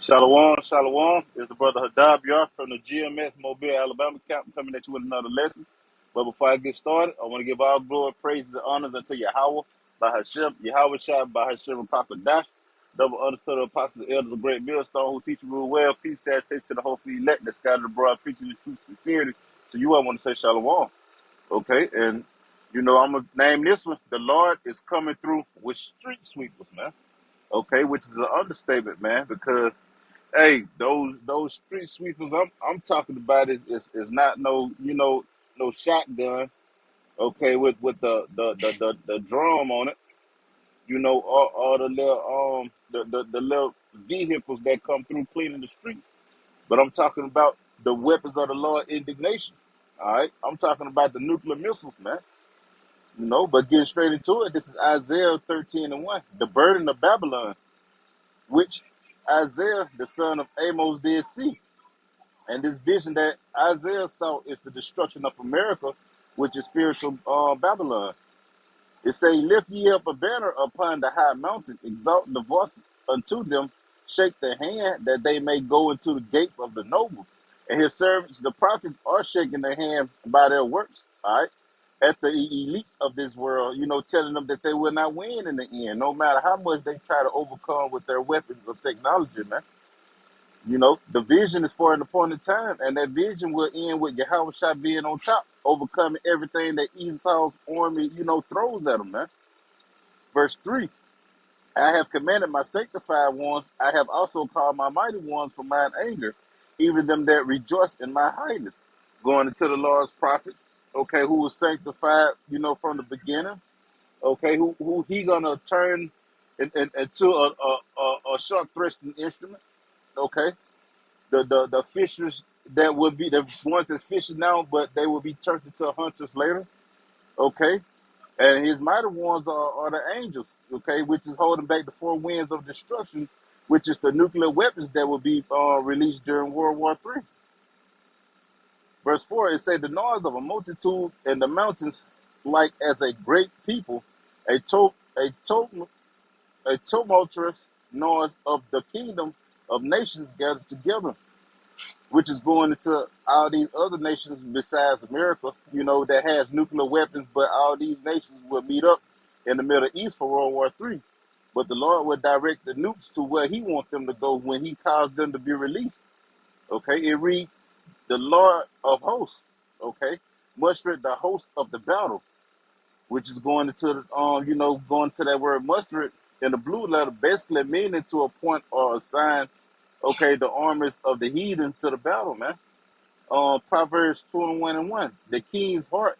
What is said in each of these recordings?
Shalom, shalom. It's the brother Hadab Yar from the GMS Mobile, Alabama camp coming at you with another lesson. But before I get started, I want to give all glory, praises, and honors unto Yahweh, by Hashem, Yahweh Shai, by Hashem, and Kakadash. Double understood apostles, elders of great millstone who teach and rule well. Peace, salutation to the whole elect that scattered abroad, preaching the truth, sincerity. To you, I want to say shalom. Okay, and I'm going to name this one, The Lord is Coming Through with Street Sweepers, man. Okay, which is an understatement, man, because hey, those street sweepers I'm talking about is not no shotgun, okay, with the drum on it, all the little the little vehicles that come through cleaning the streets. But I'm talking about the weapons of the Lord indignation. All right, I'm talking about the nuclear missiles, man. But getting straight into it, this is Isaiah 13:1, the burden of Babylon, which Isaiah, the son of Amos, did see. And this vision that Isaiah saw is the destruction of America, which is spiritual Babylon. It say, lift ye up a banner upon the high mountain, exalt the voice unto them, shake their hand that they may go into the gates of the noble. And his servants, the prophets, are shaking their hands by their works, all right? At the elites of this world, telling them that they will not win in the end, no matter how much they try to overcome with their weapons of technology, man. The vision is for an appointed time, and that vision will end with Yahweh Shai being on top, overcoming everything that Esau's army, throws at him, man. Verse 3, I have commanded my sanctified ones, I have also called my mighty ones from mine anger, even them that rejoice in my highness. Going into the Lord's prophets, okay, who was sanctified, from the beginning, okay, who he gonna turn into a sharp thrusting instrument, okay? The fishers that would be the ones that's fishing now, but they will be turned into hunters later. Okay. And his mighty ones are the angels, okay, which is holding back the four winds of destruction, which is the nuclear weapons that will be released during World War III. Verse 4, it says, the noise of a multitude in the mountains, like as a great people, a tumultuous noise of the kingdom of nations gathered together, which is going into all these other nations besides America, that has nuclear weapons, but all these nations will meet up in the Middle East for World War III. But the Lord will direct the nukes to where he wants them to go when he calls them to be released. Okay, it reads, the Lord of hosts, okay, mustered the host of the battle, which is going into going to that word mustered in the blue letter, basically meaning to appoint or assign, okay, the armies of the heathen to the battle, man. Proverbs 21:1. The king's heart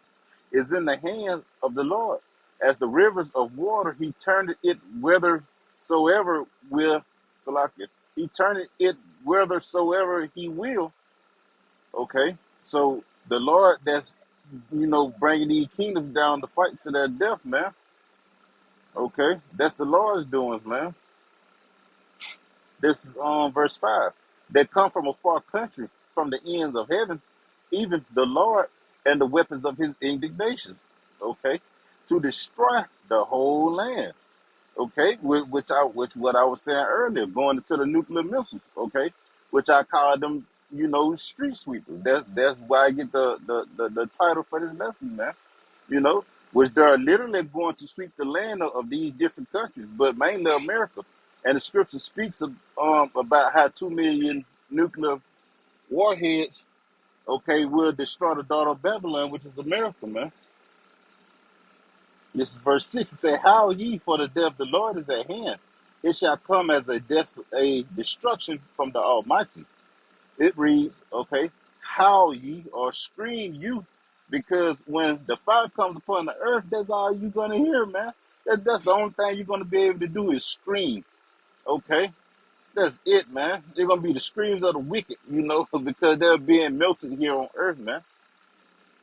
is in the hands of the Lord. As the rivers of water, he turned it whithersoever will. Salakia. He turned it whithersoever he will. Okay. So the Lord that's, bringing these kingdoms down to fight to their death, man. Okay. That's the Lord's doings, man. This is verse 5. They come from a far country, from the ends of heaven, even the Lord and the weapons of his indignation, okay, to destroy the whole land, okay, which what I was saying earlier, going into the nuclear missiles, okay, which I call them, street sweepers. That's why I get the title for this lesson, man, which they're literally going to sweep the land of these different countries, but mainly America. And the scripture speaks about how 2 million nuclear warheads, okay, will destroy the daughter of Babylon, which is America, man. This is verse 6. It says, how ye, for the day of the Lord is at hand. It shall come as a destruction from the Almighty. It reads, okay, howl ye or scream you, because when the fire comes upon the earth, that's all you're going to hear, man. That's the only thing you're going to be able to do is scream, okay? That's it, man. They're going to be the screams of the wicked, because they're being melted here on earth, man.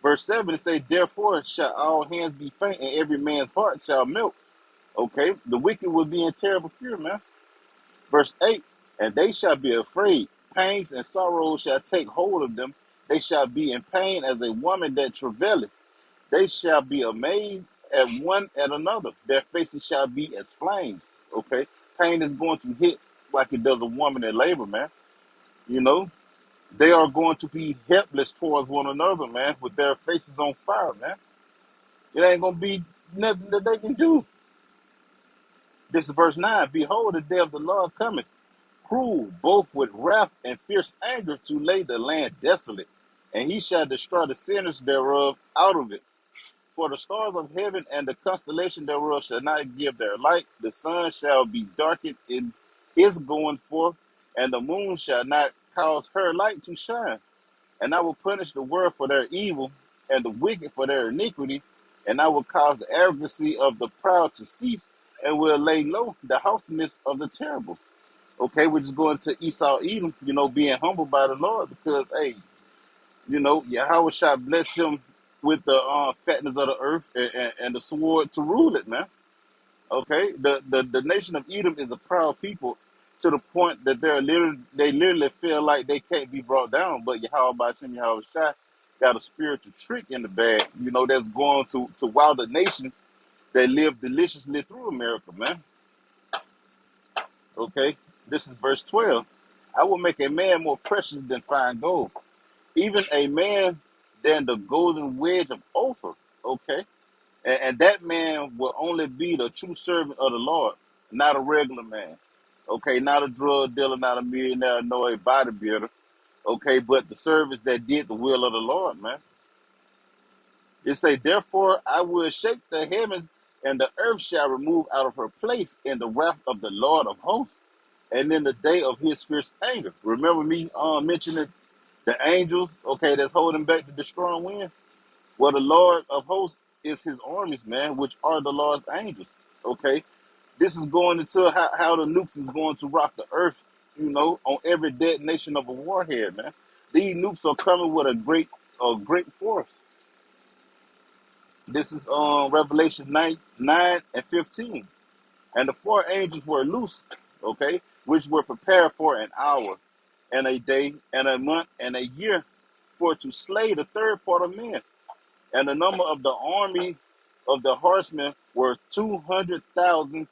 Verse 7, it says, therefore shall all hands be faint, and every man's heart shall melt. Okay? The wicked will be in terrible fear, man. Verse 8, and they shall be afraid. Pains and sorrows shall take hold of them. They shall be in pain as a woman that travaileth. They shall be amazed at one and another. Their faces shall be as flames. Okay? Pain is going to hit like it does a woman in labor, man. You know, they are going to be helpless towards one another, man, with their faces on fire, man. It ain't gonna be nothing that they can do. This is verse 9. Behold, the day of the Lord cometh, cruel, both with wrath and fierce anger, to lay the land desolate. And he shall destroy the sinners thereof out of it. For the stars of heaven and the constellation thereof shall not give their light. The sun shall be darkened in his going forth, and the moon shall not cause her light to shine. And I will punish the world for their evil, and the wicked for their iniquity. And I will cause the arrogancy of the proud to cease, and will lay low the haughtiness of the terrible. Okay, we're just going to Esau Edom, being humbled by the Lord because, hey, Yahweh shall bless him with the fatness of the earth and the sword to rule it, man. Okay, the nation of Edom is a proud people to the point that they literally feel like they can't be brought down. But Yahweh Bashim Yahweh Shai got a spiritual trick in the bag, that's going to wow the nations that live deliciously through America, man. Okay, this is verse 12. I will make a man more precious than fine gold, even a man than the golden wedge of Ophir. Okay, and that man will only be the true servant of the Lord, not a regular man. Okay, not a drug dealer, not a millionaire, nor a bodybuilder. Okay, but the servants that did the will of the Lord, man. It say, therefore I will shake the heavens, and the earth shall remove out of her place in the wrath of the Lord of hosts, and in the day of his fierce anger. Remember me mentioning the angels, okay, that's holding back the destroying wind? Well, the Lord of hosts is his armies, man, which are the Lord's angels. Okay. This is going into how the nukes is going to rock the earth, on every detonation of a warhead, man. These nukes are coming with a great force. This is Revelation 9 and 15. And the four angels were loose, okay, which were prepared for an hour and a day and a month and a year for to slay the third part of men. And the number of the army of the horsemen were 200,000.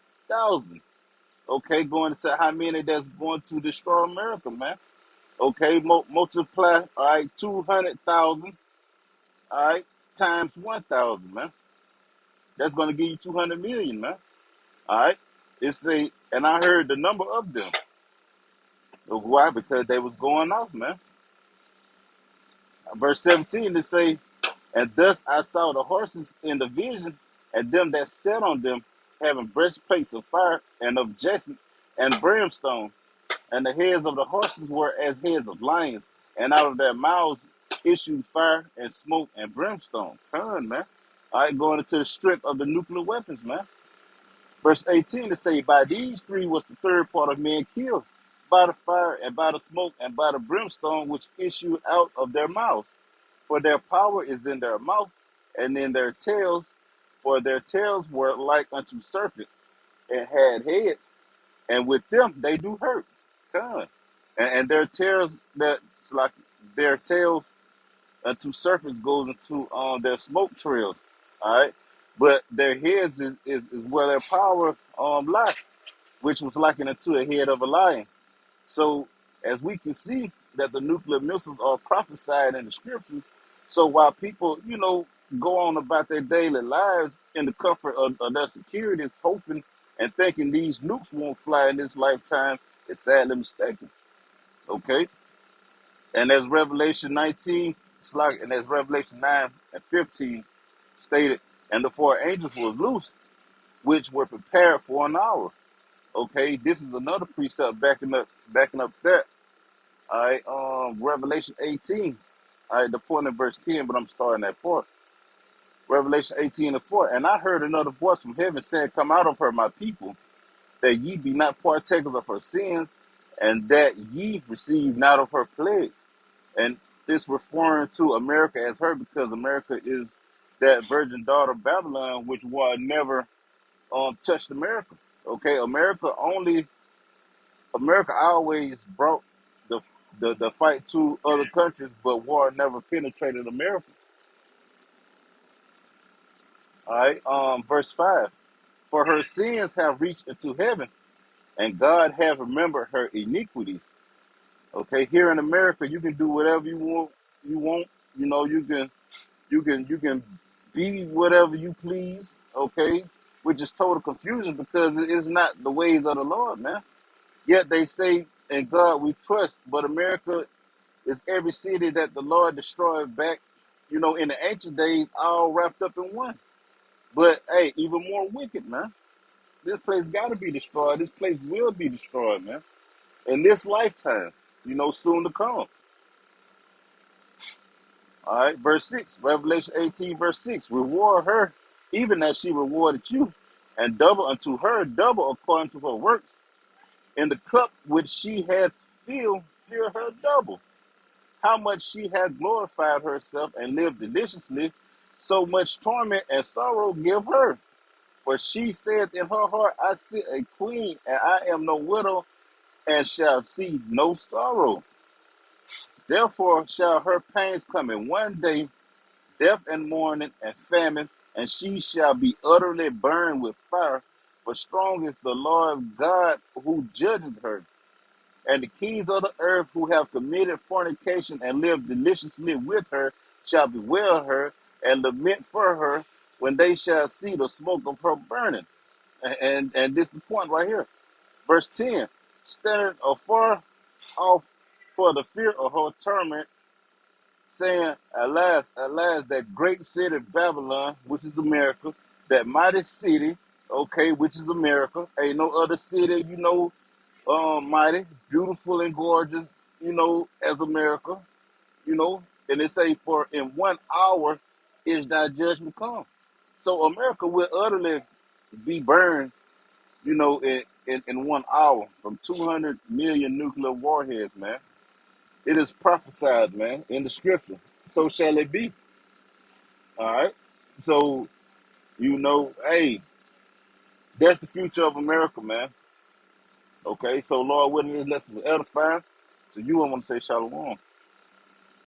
Okay, going to how many that's going to destroy America, man. Okay, multiply, all right, 200,000, all right, times 1,000, man. That's going to give you 200 million, man. All right. And I heard the number of them. Why? Because they was going off, man. Verse 17, they say, and thus I saw the horses in the vision, and them that sat on them, having breastplates of fire and of jacinth and brimstone. And the heads of the horses were as heads of lions, and out of their mouths issued fire and smoke and brimstone. Come on, man. All right, going into the strength of the nuclear weapons, man. Verse 18 to say, by these three was the third part of men killed, by the fire and by the smoke and by the brimstone which issued out of their mouths. For their power is in their mouth and in their tails, for their tails were like unto serpents and had heads, and with them they do hurt. God. And their tails, that's like their tails unto serpents goes into their smoke trails. All right. But their heads is where their power lie, which was likened unto a head of a lion. So as we can see that the nuclear missiles are prophesied in the scriptures, so while people, go on about their daily lives in the comfort of their securities, hoping and thinking these nukes won't fly in this lifetime, it's sadly mistaken. Okay? And as Revelation 19, and as Revelation 9 and 15 stated, and the four angels were loose, which were prepared for an hour. Okay, this is another precept backing up that. All right, Revelation 18. All right, the point in verse 10, but I'm starting at 4. Revelation 18 and 4. And I heard another voice from heaven saying, come out of her, my people, that ye be not partakers of her sins, and that ye receive not of her plagues. And this referring to America as her, because America is that virgin daughter of Babylon, which was never touched America. Okay, America always brought the fight to other countries, but war never penetrated America. All right, verse 5. For her sins have reached into heaven, and God have remembered her iniquities. Okay, here in America, you can do whatever you want. You want, you know, you can be whatever you please. Okay, which is total confusion because it is not the ways of the Lord, man. Yet they say, "In God we trust," but America is every city that the Lord destroyed back, in the ancient days, all wrapped up in one. But hey, even more wicked, man. This place got to be destroyed. This place will be destroyed, man, in this lifetime. Soon to come. All right, verse 6, Revelation 18, verse 6. Reward her even as she rewarded you, and double unto her, double according to her works. In the cup which she hath filled, fill her double. How much she hath glorified herself and lived deliciously, so much torment and sorrow give her. For she said in her heart, I sit a queen, and I am no widow, and shall see no sorrow. Therefore shall her pains come in one day, death and mourning and famine, and she shall be utterly burned with fire. For strong is the Lord God who judges her. And the kings of the earth who have committed fornication and lived deliciously with her shall bewail her and lament for her when they shall see the smoke of her burning. And this is the point right here. Verse 10, standing afar off for the fear of her torment, saying, Alas, alas, that great city Babylon, which is America, that mighty city, okay, which is America. Ain't no other city, mighty, beautiful and gorgeous, as America, And they say, for in 1 hour is thy judgment come. So America will utterly be burned, in 1 hour from 200 million nuclear warheads, man. It is prophesied, man, in the scripture. So shall it be. All right. So, hey, that's the future of America, man. Okay. So, Lord willing, this lesson was edifying. So, I want to say shalom.